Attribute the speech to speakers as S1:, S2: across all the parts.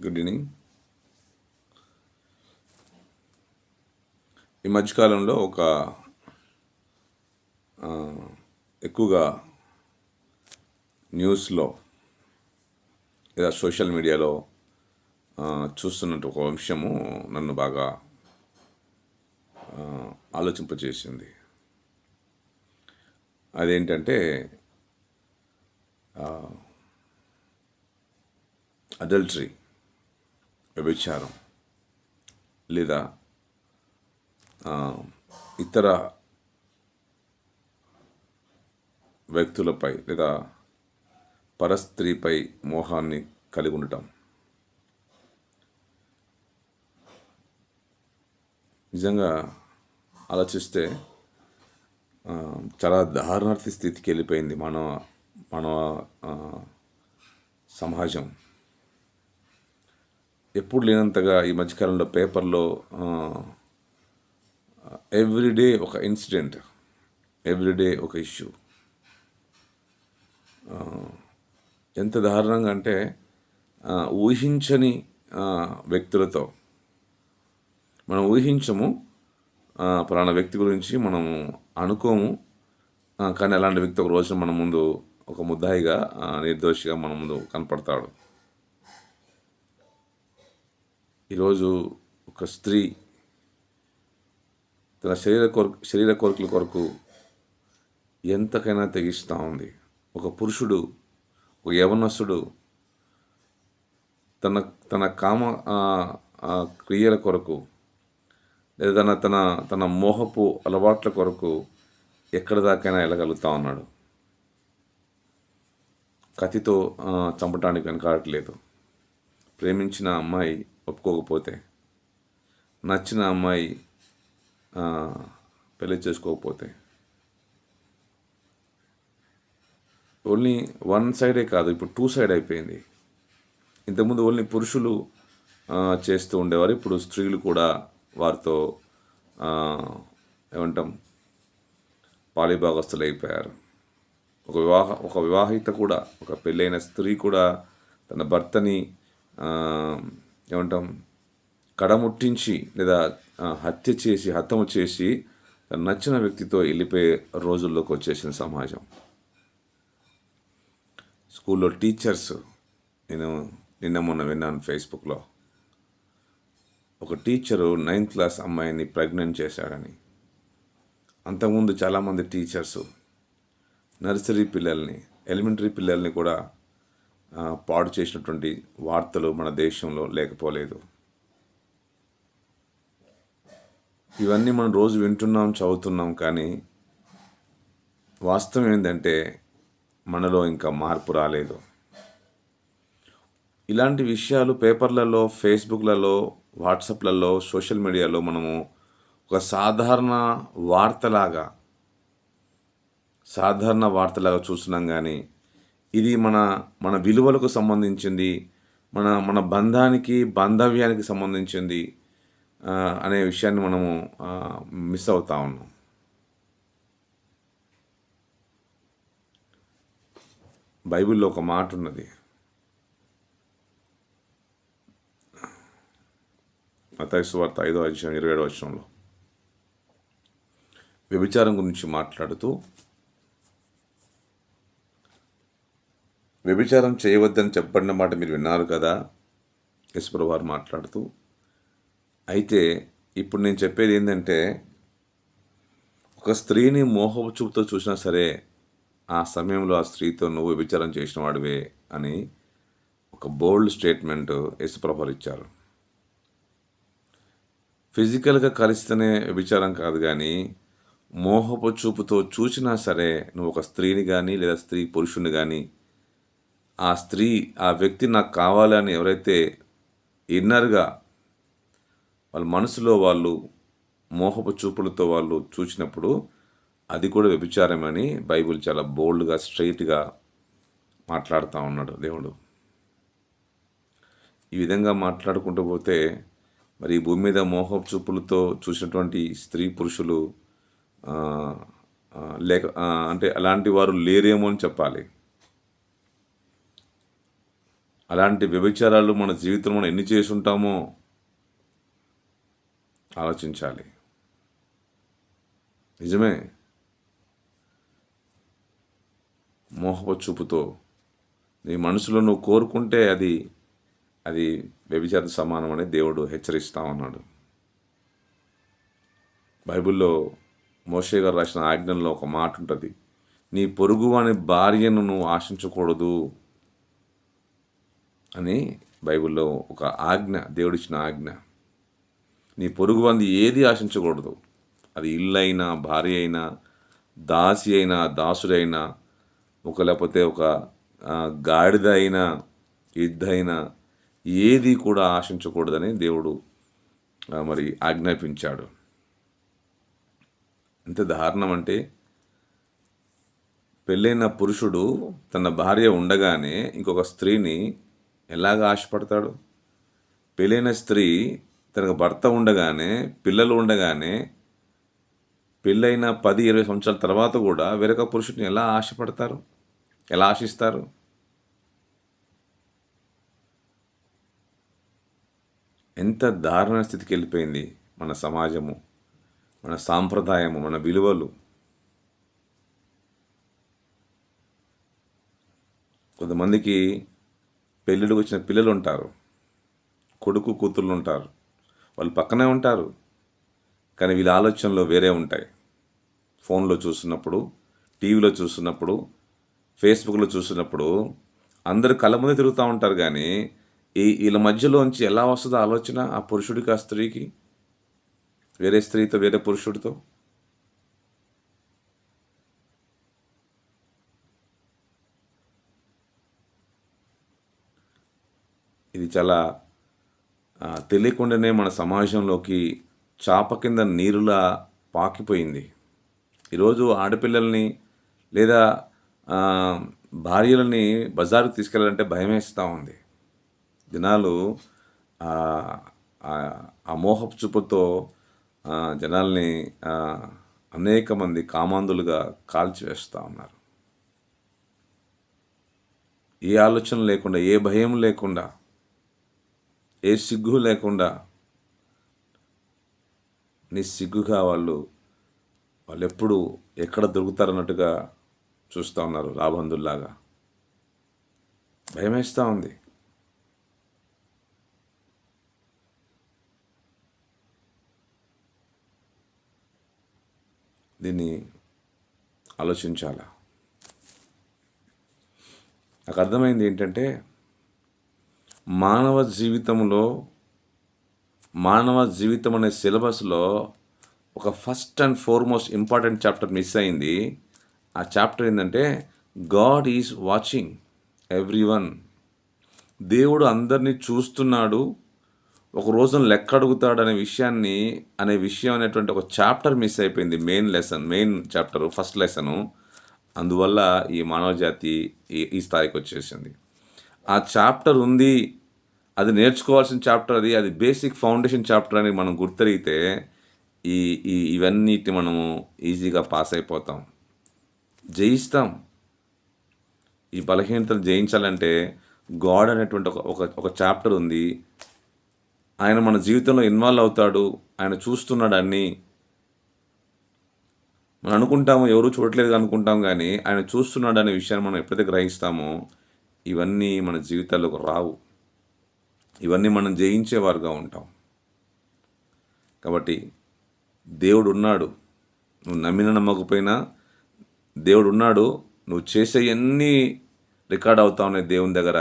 S1: Good evening. ఈ మధ్యకాలంలో ఎక్కువగా న్యూస్లో లేదా సోషల్ మీడియాలో చూస్తున్నట్టు ఒక అంశము నన్ను బాగా ఆలోచింపజేసింది. అదేంటంటే అడల్టరీ, వ్యభిచారం లేదా ఇతర వ్యక్తులపై లేదా పరస్త్రీపై మోహాన్ని కలిగి ఉండటం. నిజంగా ఆలోచిస్తే చాలా దారుణాతి స్థితికి వెళ్ళిపోయింది మన సమాజం. ఎప్పుడు లేనంతగా ఈ మధ్యకాలంలో పేపర్లో ఎవ్రీడే ఒక ఇన్సిడెంట్, ఎవ్రీడే ఒక ఇష్యూ. ఎంత దారుణంగా అంటే ఊహించని వ్యక్తులతో మనం ఊహించము, పలానా వ్యక్తి గురించి మనము అనుకోము, కానీ అలాంటి వ్యక్తి ఒక రోజున మన ముందు ఒక ముద్దాయిగా, నిర్దోషిగా మన ముందు కనపడతాడు. ఈరోజు ఒక స్త్రీ తన శరీర కోరికల కొరకు ఎంతకైనా తెగిస్తూ ఉంది. ఒక పురుషుడు, ఒక యవనస్తుడు తన కామ క్రియల కొరకు లేదా తన మోహపు అలవాట్ల కొరకు ఎక్కడి దాకైనా వెళ్ళగలుగుతా ఉన్నాడు. కత్తితో చంపటానికి వెనకాడట్లేదు. ప్రేమించిన అమ్మాయి ఒప్పుకోకపోతే, నచ్చిన అమ్మాయి పెళ్లి చేసుకోకపోతే, ఓన్లీ వన్ సైడే కాదు, ఇప్పుడు టూ సైడ్ అయిపోయింది. ఇంతకుముందు ఓన్లీ పురుషులు చేస్తూ ఉండేవారు, ఇప్పుడు స్త్రీలు కూడా వారితో ఏమంటాం పాలిభాగస్తులు అయిపోయారు. ఒక వివాహిత కూడా, ఒక పెళ్ళైన స్త్రీ కూడా తన భర్తని ఏమంటాం కడముట్టించి లేదా హతము చేసి తన నచ్చిన వ్యక్తితో వెళ్ళిపోయే రోజుల్లోకి వచ్చేసిన సమాజం. స్కూల్లో టీచర్స్, నేను నిన్న మొన్న విన్నాను ఫేస్బుక్లో, ఒక టీచరు 9th క్లాస్ అమ్మాయిని ప్రెగ్నెంట్ చేశాడని. అంతకుముందు చాలామంది టీచర్సు నర్సరీ పిల్లల్ని, ఎలిమెంటరీ పిల్లల్ని కూడా పాడు చేసినటువంటి వార్తలు మన దేశంలో లేకపోలేదు. ఇవన్నీ మనం రోజు వింటున్నాం, చదువుతున్నాం, కానీ వాస్తవం ఏంటంటే మనలో ఇంకా మార్పు రాలేదు. ఇలాంటి విషయాలు పేపర్లలో, ఫేస్బుక్లలో, వాట్సాప్లలో, సోషల్ మీడియాలో మనము ఒక సాధారణ వార్తలాగా చూస్తున్నాం. కానీ ఇది మన విలువలకు సంబంధించింది, మన బంధానికి, బాంధవ్యానికి సంబంధించింది అనే విషయాన్ని మనము మిస్ అవుతా ఉన్నాం. బైబిల్లో ఒక మాట ఉన్నది, మత్తయి సువార్త 5వ అధ్యాయం 27వ వచనంలో వ్యభిచారం గురించి మాట్లాడుతూ, వ్యభిచారం చేయవద్దని చెప్పబడిన మాట మీరు విన్నారు కదా, యేసుప్రభువు వారు మాట్లాడుతూ. అయితే ఇప్పుడు నేను చెప్పేది ఏంటంటే, ఒక స్త్రీని మోహపు చూపుతో చూసినా సరే ఆ సమయంలో ఆ స్త్రీతో నువ్వు వ్యభిచారం చేసిన వాడివే అని ఒక బోల్డ్ స్టేట్మెంట్ యేసుప్రభువు వారు ఇచ్చారు. ఫిజికల్గా కలిస్తేనే వ్యభిచారం కాదు, కానీ మోహపు చూపుతో చూసినా సరే నువ్వు ఒక స్త్రీని కానీ లేదా స్త్రీ పురుషుని కానీ, ఆ వ్యక్తి నాకు కావాలని ఎవరైతే ఇన్నర్గా వాళ్ళ మనసులో వాళ్ళు మోహపు చూపులతో వాళ్ళు చూసినప్పుడు అది కూడా వ్యభిచారమని బైబిల్ చాలా బోల్డ్గా, స్ట్రైట్గా మాట్లాడుతూ ఉన్నాడు దేవుడు. ఈ విధంగా మాట్లాడుకుంటూ పోతే మరి ఈ భూమి మీద మోహపు చూపులతో చూసినటువంటి స్త్రీ పురుషులు అంటే అలాంటి వారు లేరేమో అని చెప్పాలి. అలాంటి వ్యభిచారాలు మన జీవితంలో మనం ఎన్ని చేసి ఉంటామో ఆలోచించాలి. నిజమే, మోహపు చూపుతో నీ మనసులో నువ్వు కోరుకుంటే అది వ్యభిచార సమానం అని దేవుడు హెచ్చరిస్తా ఉన్నాడు. బైబిల్లో మోషే గారు రాసిన ఆజ్ఞల్లో ఒక మాట ఉంటుంది, నీ పొరుగువాని భార్యను నువ్వు ఆశించకూడదు అని బైబిల్లో ఒక ఆజ్ఞ, దేవుడిచ్చిన ఆజ్ఞ. నీ పొరుగువాని ఏది ఆశించకూడదు, అది ఇల్లు అయినా, భార్య అయినా, దాసి అయినా, దాసుడైనా, లేకపోతే ఒక గాడిద అయినా, ఎద్దు అయినా, ఏది కూడా ఆశించకూడదని దేవుడు మరి ఆజ్ఞాపించాడు. ఎంత దారుణం అంటే, పెళ్ళైన పురుషుడు తన భార్య ఉండగానే ఇంకొక స్త్రీని ఎలాగ ఆశపడతాడు? పెళ్ళైన స్త్రీ తనకు భర్త ఉండగానే, పిల్లలు ఉండగానే, పెళ్ళైన 10-20 సంవత్సరాల తర్వాత కూడా వేరొక పురుషుడిని ఎలా ఆశపడతారు, ఎలా ఆశిస్తారు? ఎంత దారుణ స్థితికి వెళ్ళిపోయింది మన సమాజము, మన సాంప్రదాయము, మన విలువలు. కొంతమందికి పెళ్ళిడికి వచ్చిన పిల్లలు ఉంటారు, కొడుకు కూతుళ్ళు ఉంటారు, వాళ్ళు పక్కనే ఉంటారు, కానీ వీళ్ళ ఆలోచనలు వేరే ఉంటాయి. ఫోన్లో చూస్తున్నప్పుడు, టీవీలో చూస్తున్నప్పుడు, ఫేస్బుక్లో చూస్తున్నప్పుడు అందరు కళ్ళ ముందే తిరుగుతూ ఉంటారు, కానీ వీళ్ళ మధ్యలోంచి ఎలా వస్తుందో ఆలోచన ఆ పురుషుడికి, ఆ స్త్రీకి, వేరే స్త్రీతో, వేరే పురుషుడితో. ఇది చాలా తెలియకుండానే మన సమాజంలోకి చాప కింద నీరులా పాకిపోయింది. ఈరోజు ఆడపిల్లల్ని లేదా భార్యలని బజారుకు తీసుకెళ్ళాలంటే భయం వేస్తూ ఉంది. జనాలు ఆ మోహపు చూపుతో జనాల్ని అనేక మంది కామాంధులుగా కాల్చివేస్తూ ఉన్నారు. ఏ ఆలోచన లేకుండా, ఏ భయం లేకుండా, ఏ సిగ్గు లేకుండా నిస్సిగ్గుగా వాళ్ళు ఎప్పుడు ఎక్కడ దొరుకుతారన్నట్టుగా చూస్తూ ఉన్నారు, రాబందుల్లాగా. భయం వేస్తూ ఉంది. దీన్ని ఆలోచించాలా. నాకు అర్థమైంది ఏంటంటే, మానవ జీవితం అనే సిలబస్లో ఒక first and foremost important chapter miss అయింది. ఆ చాప్టర్ ఏంటంటే, గాడ్ ఈజ్ వాచింగ్ ఎవ్రీవన్. దేవుడు అందరినీ చూస్తున్నాడు, ఒక రోజున లెక్క అడుగుతాడు అనే విషయం అనేటువంటి ఒక చాప్టర్ మిస్ అయిపోయింది. Main chapter, first lesson. అందువల్ల ఈ మానవ జాతి ఈ స్థాయికి వచ్చేసింది. ఆ చాప్టర్ ఉంది, అది నేర్చుకోవాల్సిన చాప్టర్, అది బేసిక్ ఫౌండేషన్ చాప్టర్ అని మనం గుర్తెరిగితే ఇవన్నిటి మనము ఈజీగా పాస్ అయిపోతాం, జయిస్తాం. ఈ బలహీనతలు జయించాలంటే గాడ్ అనేటువంటి ఒక చాప్టర్ ఉంది. ఆయన మన జీవితంలో ఇన్వాల్వ్ అవుతాడు, ఆయన చూస్తున్నాడు అన్నీ. మనం అనుకుంటాము ఎవరు చూడట్లేదు అనుకుంటాం, కానీ ఆయన చూస్తున్నాడు అనే విషయాన్ని మనం ఎప్పుడైతే గ్రహిస్తామో ఇవన్నీ మన జీవితాల్లోకి రావు. ఇవన్నీ మనం జయించేవారుగా ఉంటాం. కాబట్టి దేవుడు ఉన్నాడు, నువ్వు నమ్మిన నమ్మకపోయినా దేవుడు ఉన్నాడు. నువ్వు చేసేవన్నీ రికార్డ్ అవుతా ఉన్నాయి దేవుని దగ్గర.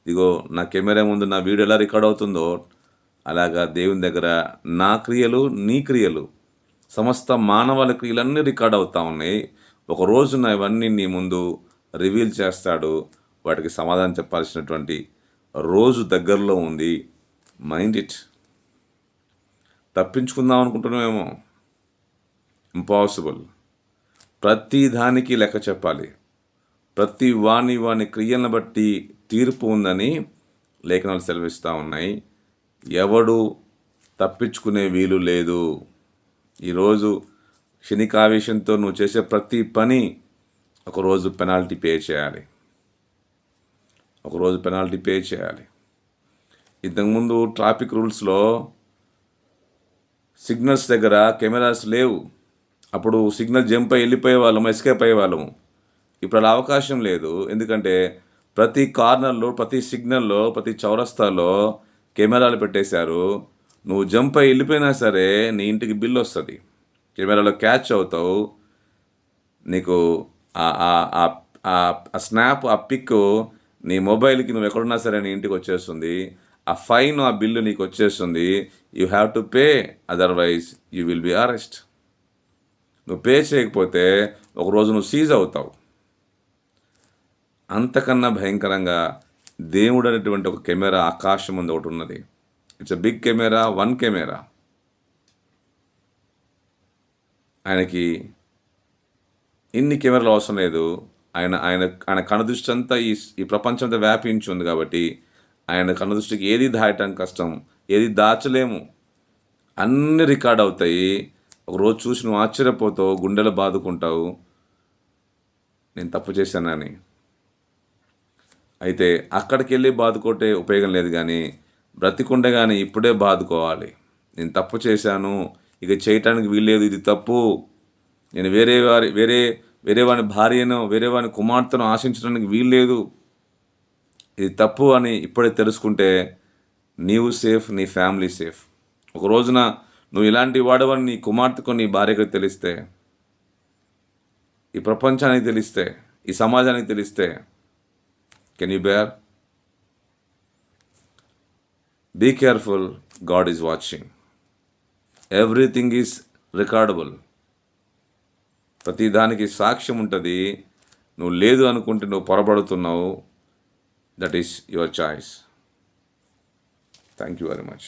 S1: ఇదిగో నా కెమెరా ముందు నా వీడియో ఎలా రికార్డ్ అవుతుందో అలాగా దేవుని దగ్గర నా క్రియలు, నీ క్రియలు, సమస్త మానవాళి క్రియలన్నీ రికార్డ్ అవుతా ఉన్నాయి. ఒక రోజున ఇవన్నీ నీ ముందు రివీల్ చేస్తాడు. వాటికి సమాధానం చెప్పాల్సినటువంటి రోజు దగ్గరలో ఉంది. Mind it. తప్పించుకుందాం అనుకుంటున్నామేమో, ఇంపాసిబుల్. ప్రతి దానికి లెక్క చెప్పాలి. ప్రతి వాని క్రియలను బట్టి తీర్పు ఉందని లేఖనాలు సెలవిస్తూ ఉన్నాయి. ఎవడు తప్పించుకునే వీలు లేదు. ఈరోజు క్షణికావేశంతో నువ్వు చేసే ప్రతి పని ఒకరోజు పెనాల్టీ పే చేయాలి. ఒకరోజు పెనాల్టీ పే చేయాలి. ఇంతకుముందు ట్రాఫిక్ రూల్స్లో సిగ్నల్స్ దగ్గర కెమెరాస్ లేవు. అప్పుడు సిగ్నల్ జంప్ అయ్యి వెళ్ళిపోయే వాళ్ళము, ఎస్కేప్ అయ్యే వాళ్ళము. ఇప్పుడు అలా అవకాశం లేదు. ఎందుకంటే ప్రతి కార్నర్లో, ప్రతి సిగ్నల్లో, ప్రతి చౌరస్తాలో కెమెరాలు పెట్టేశారు. నువ్వు జంప్ అయ్యి వెళ్ళిపోయినా సరే నీ ఇంటికి బిల్ వస్తుంది. కెమెరాలో క్యాచ్ అవుతావు. నీకు ఆ స్నాప్, ఆ పిక్ నీ మొబైల్కి నువ్వు ఎక్కడున్నా సరే నీ ఇంటికి వచ్చేస్తుంది. ఆ ఫైన్, ఆ బిల్లు నీకు వచ్చేస్తుంది. You have to pay, otherwise you will be arrest. నువ్వు పే చేయకపోతే ఒకరోజు నువ్వు సీజ్ అవుతావు. అంతకన్నా భయంకరంగా దేవుడు అనేటువంటి ఒక కెమెరా ఆకాశం ముందు ఒకటి ఉన్నది. It's a big camera, one camera. ఆయనకి ఇన్ని కెమెరాలు అవసరం లేదు. ఆయన ఆయన ఆయన కనుదృష్టి అంతా ఈ ప్రపంచం అంతా వ్యాపించి ఉంది కాబట్టి ఆయన కనుదృష్టికి ఏది దాయటానికి కష్టం, ఏది దాచలేము. అన్నీ రికార్డ్ అవుతాయి. ఒకరోజు చూసి నువ్వు ఆశ్చర్యపోతావు, గుండెలు బాదుకుంటావు, నేను తప్పు చేశానని. అయితే అక్కడికి వెళ్ళి బాదుకోటే ఉపయోగం లేదు. కానీ బ్రతికుండగానే ఇప్పుడే బాదుకోవాలి. నేను తప్పు చేశాను, ఇక చేయటానికి వీల్లేదు, ఇది తప్పు, నేను వేరే వాని భార్యను, వేరే వాని కుమార్తెను ఆశించడానికి వీల్లేదు, ఇది తప్పు అని ఇప్పుడే తెలుసుకుంటే నీవు సేఫ్, నీ ఫ్యామిలీ సేఫ్. ఒక రోజున నువ్వు ఇలాంటి వాడవని నీ కుమార్తెకు, నీ భార్యకు తెలిస్తే, ఈ ప్రపంచానికి తెలిస్తే, ఈ సమాజానికి తెలిస్తే, can you bear? Be careful, God is watching. Everything is recordable. ప్రతి దానికి సాక్ష్యం ఉంటుంది. నువ్వు లేదు అనుకుంటే నువ్వు పొరపడుతున్నావు. That is your choice. Thank you very much.